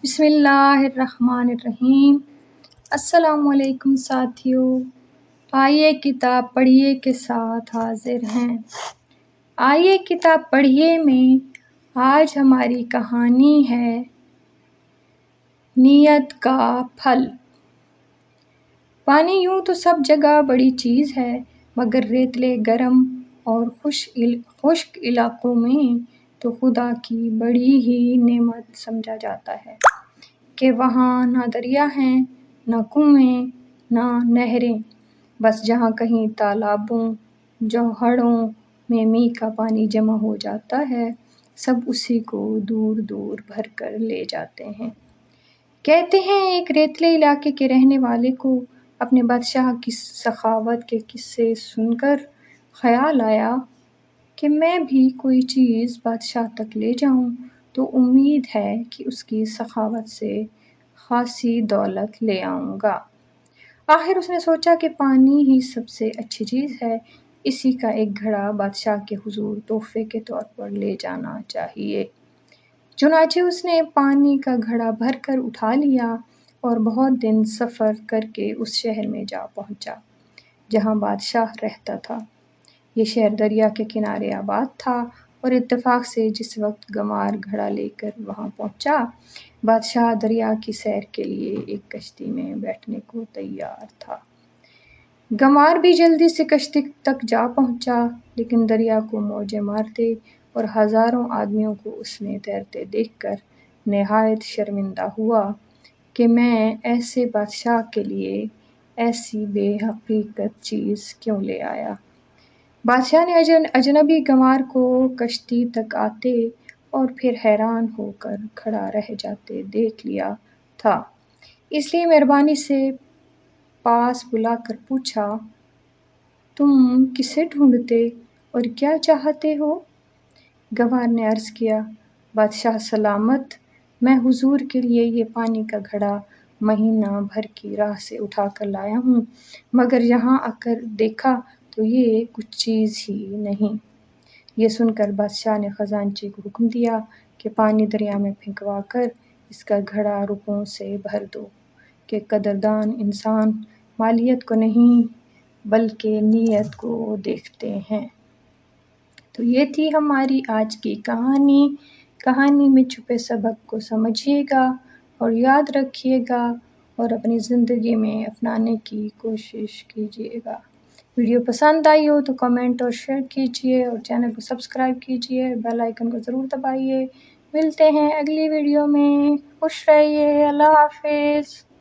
بسم اللہ الرحمن الرحیم۔ السلام علیکم ساتھیو، آئیے کتاب پڑھیے کے ساتھ حاضر ہیں۔ آئیے کتاب پڑھیے میں آج ہماری کہانی ہے نیت کا پھل۔ پانی یوں تو سب جگہ بڑی چیز ہے، مگر ریتلے گرم اور خشک علاقوں میں تو خدا کی بڑی ہی نعمت سمجھا جاتا ہے کہ وہاں نہ دریا ہیں، نہ کنویں، نہ نہریں، بس جہاں کہیں تالابوں، جوہڑوں میں میںہ کا پانی جمع ہو جاتا ہے، سب اسی کو دور دور بھر کر لے جاتے ہیں۔ کہتے ہیں ایک ریتلے علاقے کے رہنے والے کو اپنے بادشاہ کی سخاوت کے قصے سن کر خیال آیا کہ میں بھی کوئی چیز بادشاہ تک لے جاؤں تو امید ہے کہ اس کی سخاوت سے خاصی دولت لے آؤں گا۔ آخر اس نے سوچا کہ پانی ہی سب سے اچھی چیز ہے، اسی کا ایک گھڑا بادشاہ کے حضور تحفے کے طور پر لے جانا چاہیے۔ چنانچہ اس نے پانی کا گھڑا بھر کر اٹھا لیا اور بہت دن سفر کر کے اس شہر میں جا پہنچا جہاں بادشاہ رہتا تھا۔ یہ شہر دریا کے کنارے آباد تھا اور اتفاق سے جس وقت گنوار گھڑا لے کر وہاں پہنچا، بادشاہ دریا کی سیر کے لیے ایک کشتی میں بیٹھنے کو تیار تھا۔ گنوار بھی جلدی سے کشتی تک جا پہنچا، لیکن دریا کو موجیں مارتے اور ہزاروں آدمیوں کو اس میں تیرتے دیکھ کر نہایت شرمندہ ہوا کہ میں ایسے بادشاہ کے لیے ایسی بے حقیقت چیز کیوں لے آیا۔ بادشاہ نے اجنبی گنوار کو کشتی تک آتے اور پھر حیران ہو کر کھڑا رہ جاتے دیکھ لیا تھا، اس لیے مہربانی سے پاس بلا کر پوچھا، تم کسے ڈھونڈتے اور کیا چاہتے ہو؟ گنوار نے عرض کیا، بادشاہ سلامت، میں حضور کے لیے یہ پانی کا گھڑا مہینہ بھر کی راہ سے اٹھا کر لایا ہوں، مگر یہاں آ کر دیکھا تو یہ کچھ چیز ہی نہیں۔ یہ سن کر بادشاہ نے خزانچی کو حکم دیا کہ پانی دریا میں پھینکوا کر اس کا گھڑا روپوں سے بھر دو، کہ قدردان انسان مالیت کو نہیں بلکہ نیت کو دیکھتے ہیں۔ تو یہ تھی ہماری آج کی کہانی۔ کہانی میں چھپے سبق کو سمجھیے گا اور یاد رکھیے گا اور اپنی زندگی میں اپنانے کی کوشش کیجیے گا۔ ویڈیو پسند آئی ہو تو کمنٹ اور شیئر کیجیے اور چینل کو سبسکرائب کیجیے، بیل آئیکن کو ضرور دبائیے۔ ملتے ہیں اگلی ویڈیو میں، خوش رہیے، اللہ حافظ۔